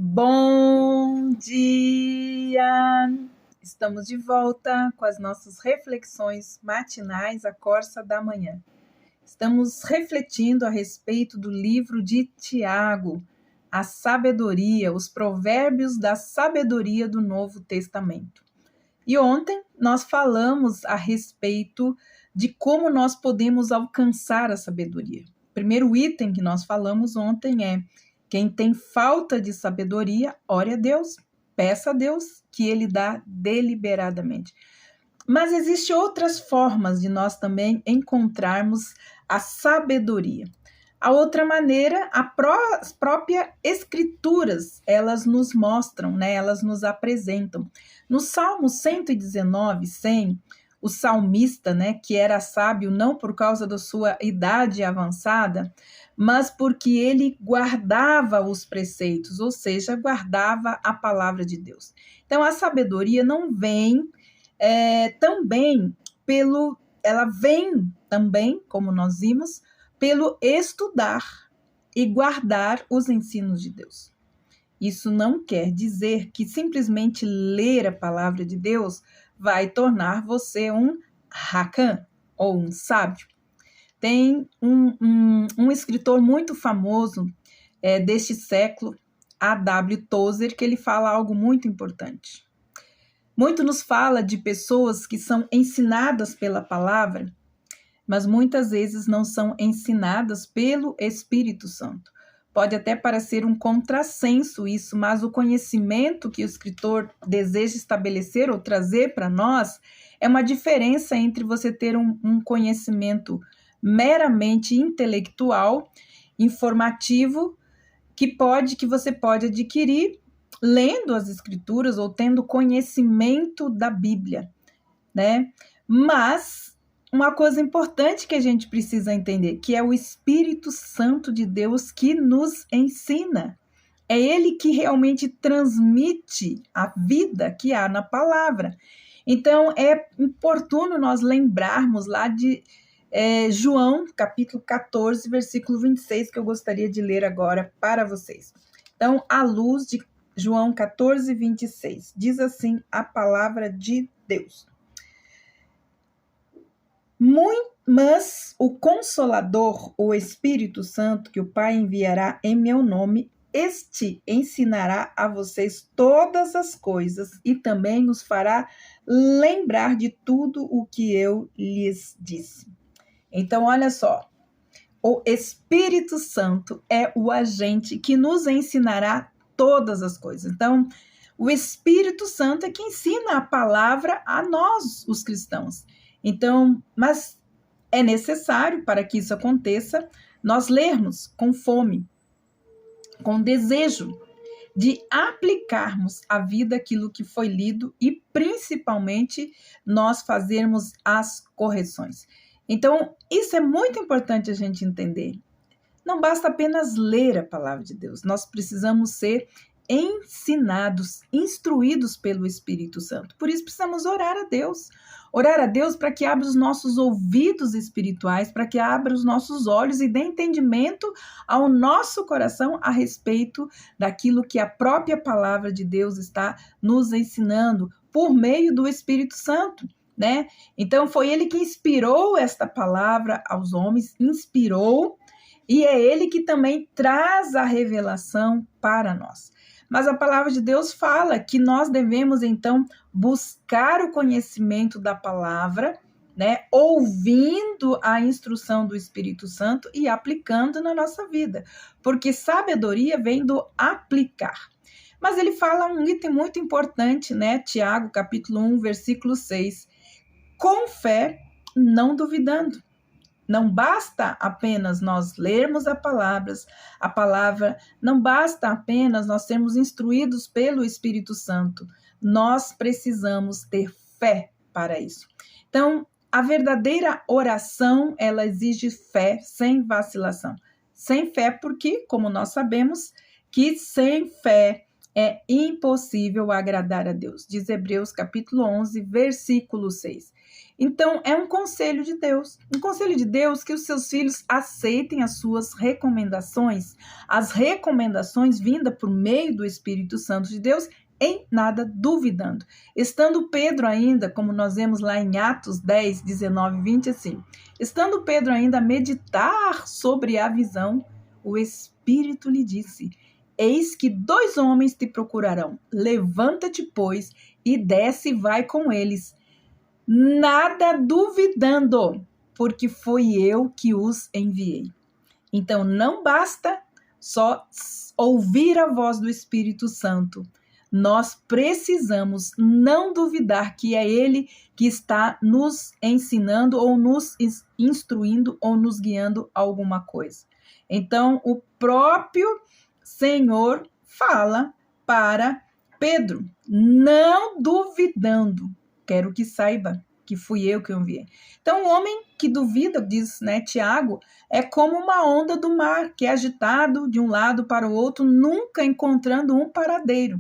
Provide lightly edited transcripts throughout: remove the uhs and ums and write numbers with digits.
Bom dia! Estamos de volta com as nossas reflexões matinais à Corsa da Manhã. Estamos refletindo a respeito do livro de Tiago, a sabedoria, os provérbios da sabedoria do Novo Testamento. E ontem nós falamos a respeito de como nós podemos alcançar a sabedoria. O primeiro item que nós falamos ontem é: quem tem falta de sabedoria, ore a Deus, peça a Deus que Ele dá deliberadamente. Mas existem outras formas de nós também encontrarmos a sabedoria. A outra maneira, as próprias escrituras, elas nos mostram, né? Elas nos apresentam. No Salmo 119, 100, o salmista, né, que era sábio não por causa da sua idade avançada, mas porque ele guardava os preceitos, ou seja, guardava a palavra de Deus. Então, a sabedoria não vem também ela vem também, como nós vimos, pelo estudar e guardar os ensinos de Deus. Isso não quer dizer que simplesmente ler a palavra de Deus vai tornar você um hakan ou um sábio. Tem um escritor muito famoso deste século, A.W. Tozer, que ele fala algo muito importante. Muito nos fala de pessoas que são ensinadas pela palavra, mas muitas vezes não são ensinadas pelo Espírito Santo. Pode até parecer um contrassenso isso, mas o conhecimento que o escritor deseja estabelecer ou trazer para nós é uma diferença entre você ter um conhecimento meramente intelectual, informativo, que você pode adquirir lendo as escrituras ou tendo conhecimento da Bíblia, né? Mas uma coisa importante que a gente precisa entender, que é o Espírito Santo de Deus que nos ensina. É Ele que realmente transmite a vida que há na palavra. Então, é oportuno nós lembrarmos lá de João, capítulo 14, versículo 26, que eu gostaria de ler agora para vocês. Então, à luz de João 14, 26, diz assim a palavra de Deus. Mas o Consolador, o Espírito Santo, que o Pai enviará em meu nome, este ensinará a vocês todas as coisas e também os fará lembrar de tudo o que eu lhes disse. Então, olha só, o Espírito Santo é o agente que nos ensinará todas as coisas. Então, o Espírito Santo é que ensina a palavra a nós, os cristãos. Então, mas é necessário, para que isso aconteça, nós lermos com fome, com desejo de aplicarmos à vida aquilo que foi lido e, principalmente, nós fazermos as correções. Então, isso é muito importante a gente entender. Não basta apenas ler a palavra de Deus, nós precisamos ser ensinados, instruídos pelo Espírito Santo. Por isso precisamos orar a Deus para que abra os nossos ouvidos espirituais, para que abra os nossos olhos e dê entendimento ao nosso coração a respeito daquilo que a própria palavra de Deus está nos ensinando por meio do Espírito Santo, né? Então foi ele que inspirou esta palavra aos homens, e é ele que também traz a revelação para nós. Mas a palavra de Deus fala que nós devemos, então, buscar o conhecimento da palavra, né, ouvindo a instrução do Espírito Santo e aplicando na nossa vida, porque sabedoria vem do aplicar. Mas ele fala um item muito importante, né, Tiago, capítulo 1, versículo 6, com fé, não duvidando. Não basta apenas nós lermos a palavra, não basta apenas nós sermos instruídos pelo Espírito Santo. Nós precisamos ter fé para isso. Então, a verdadeira oração, ela exige fé sem vacilação. Sem fé porque, como nós sabemos, que sem fé é impossível agradar a Deus. Diz Hebreus capítulo 11, versículo 6. Então, é um conselho de Deus. Um conselho de Deus que os seus filhos aceitem as suas recomendações, as recomendações vindas por meio do Espírito Santo de Deus, em nada duvidando. Estando Pedro ainda, como nós vemos lá em Atos 10, 19 e 20, assim, estando Pedro ainda a meditar sobre a visão, o Espírito lhe disse: eis que 2 homens te procurarão. Levanta-te, pois, e desce e vai com eles, nada duvidando, porque foi eu que os enviei. Então, não basta só ouvir a voz do Espírito Santo. Nós precisamos não duvidar que é Ele que está nos ensinando ou nos instruindo ou nos guiando a alguma coisa. Então, o próprio Senhor fala para Pedro, não duvidando. Quero que saiba que fui eu que o enviei. Então, o homem que duvida, diz, Tiago, é como uma onda do mar, que é agitado de um lado para o outro, nunca encontrando um paradeiro.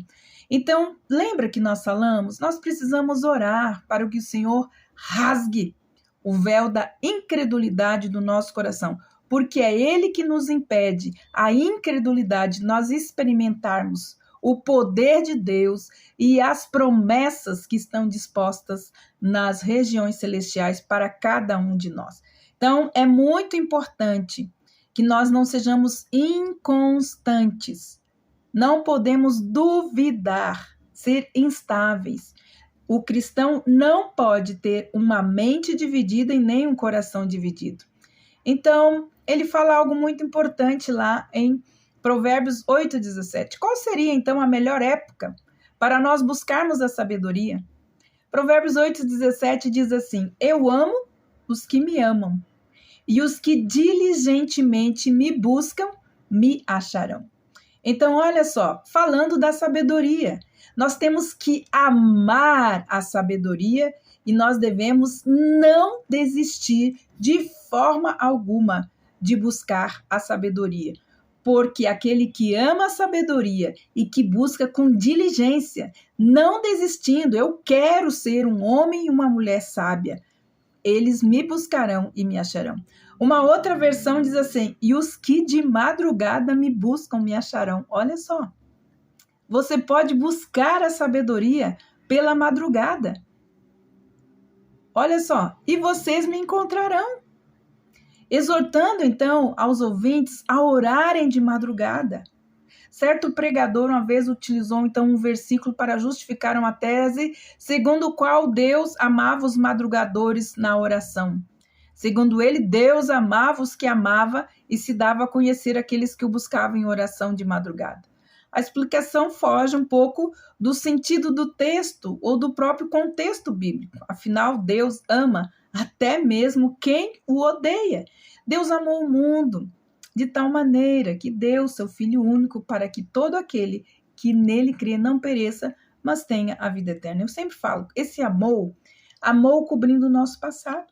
Então, lembra que nós falamos? Nós precisamos orar para que o Senhor rasgue o véu da incredulidade do nosso coração, porque é Ele que nos impede a incredulidade, nós experimentarmos o poder de Deus e as promessas que estão dispostas nas regiões celestiais para cada um de nós. Então, é muito importante que nós não sejamos inconstantes. Não podemos duvidar, ser instáveis. O cristão não pode ter uma mente dividida e nem um coração dividido. Então, ele fala algo muito importante lá em Provérbios 8:17. Qual seria, então, a melhor época para nós buscarmos a sabedoria? Provérbios 8:17 diz assim: eu amo os que me amam, e os que diligentemente me buscam, me acharão. Então, olha só, falando da sabedoria, nós temos que amar a sabedoria e nós devemos não desistir de forma alguma de buscar a sabedoria. Porque aquele que ama a sabedoria e que busca com diligência, não desistindo, eu quero ser um homem e uma mulher sábia, eles me buscarão e me acharão. Uma outra versão diz assim: e os que de madrugada me buscam me acharão. Olha só, você pode buscar a sabedoria pela madrugada. Olha só, e vocês me encontrarão. Exortando, então, aos ouvintes a orarem de madrugada. Certo pregador uma vez utilizou, então, um versículo para justificar uma tese, segundo o qual Deus amava os madrugadores na oração. Segundo ele, Deus amava os que amava e se dava a conhecer aqueles que o buscavam em oração de madrugada. A explicação foge um pouco do sentido do texto ou do próprio contexto bíblico. Afinal, Deus ama até mesmo quem o odeia. Deus amou o mundo de tal maneira que deu seu Filho único para que todo aquele que nele crê não pereça, mas tenha a vida eterna. Eu sempre falo, esse amou cobrindo o nosso passado,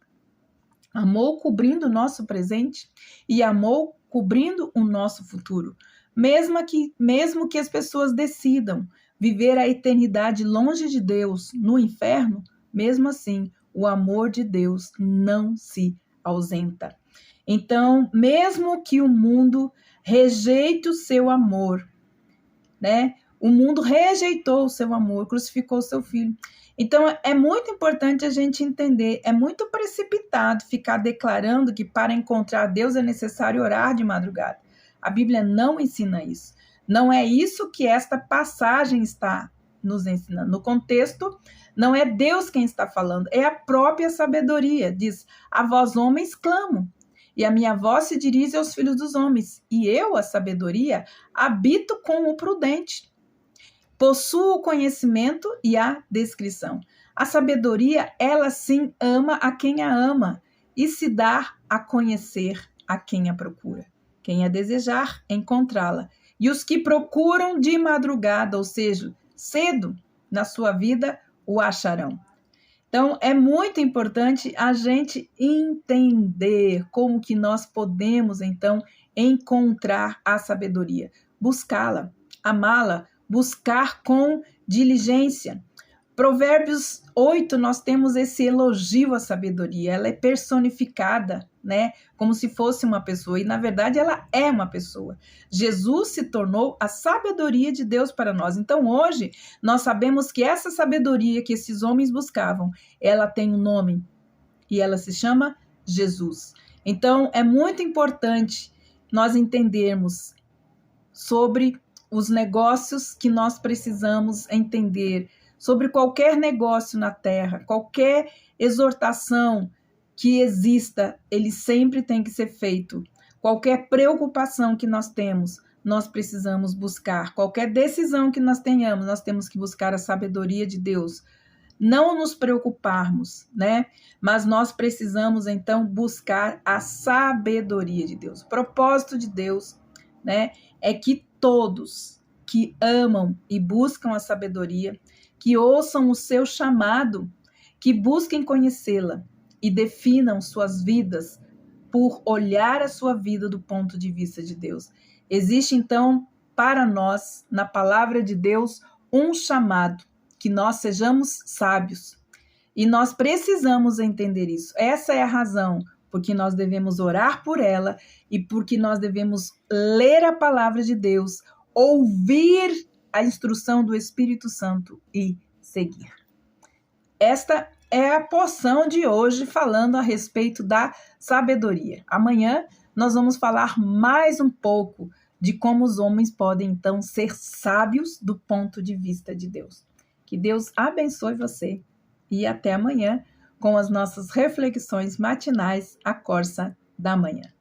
amou cobrindo o nosso presente e amou cobrindo o nosso futuro. Mesmo que as pessoas decidam viver a eternidade longe de Deus, no inferno, mesmo assim, o amor de Deus não se ausenta. Então, mesmo que o mundo rejeite o seu amor, O mundo rejeitou o seu amor, crucificou o seu filho. Então, é muito importante a gente entender, é muito precipitado ficar declarando que para encontrar Deus é necessário orar de madrugada. A Bíblia não ensina isso. Não é isso que esta passagem está nos ensinando. No contexto, não é Deus quem está falando, é a própria sabedoria. Diz, a vós homens clamo, e a minha voz se dirige aos filhos dos homens, e eu, a sabedoria, habito com o prudente. Possuo o conhecimento e a descrição. A sabedoria, ela sim ama a quem a ama, e se dá a conhecer a quem a procura. Quem a desejar, encontrá-la. E os que procuram de madrugada, ou seja, cedo na sua vida, o acharão. Então, é muito importante a gente entender como que nós podemos, então, encontrar a sabedoria. Buscá-la, amá-la, buscar com diligência. Provérbios 8, nós temos esse elogio à sabedoria. Ela é personificada, né? Como se fosse uma pessoa. E, na verdade, ela é uma pessoa. Jesus se tornou a sabedoria de Deus para nós. Então, hoje, nós sabemos que essa sabedoria que esses homens buscavam, ela tem um nome. E ela se chama Jesus. Então, é muito importante nós entendermos sobre os negócios que nós precisamos entender, sobre qualquer negócio na terra, qualquer exortação que exista, ele sempre tem que ser feito. Qualquer preocupação que nós temos, nós precisamos buscar. Qualquer decisão que nós tenhamos, nós temos que buscar a sabedoria de Deus. Não nos preocuparmos, né? Mas nós precisamos, então, buscar a sabedoria de Deus. O propósito de Deus, né, é que todos que amam e buscam a sabedoria, que ouçam o seu chamado, que busquem conhecê-la e definam suas vidas por olhar a sua vida do ponto de vista de Deus. Existe, então, para nós, na palavra de Deus, um chamado, que nós sejamos sábios. E nós precisamos entender isso. Essa é a razão porque nós devemos orar por ela e porque nós devemos ler a palavra de Deus, ouvir a instrução do Espírito Santo e seguir. Esta é a porção de hoje falando a respeito da sabedoria. Amanhã nós vamos falar mais um pouco de como os homens podem então ser sábios do ponto de vista de Deus. Que Deus abençoe você e até amanhã com as nossas reflexões matinais, a Corsa da Manhã.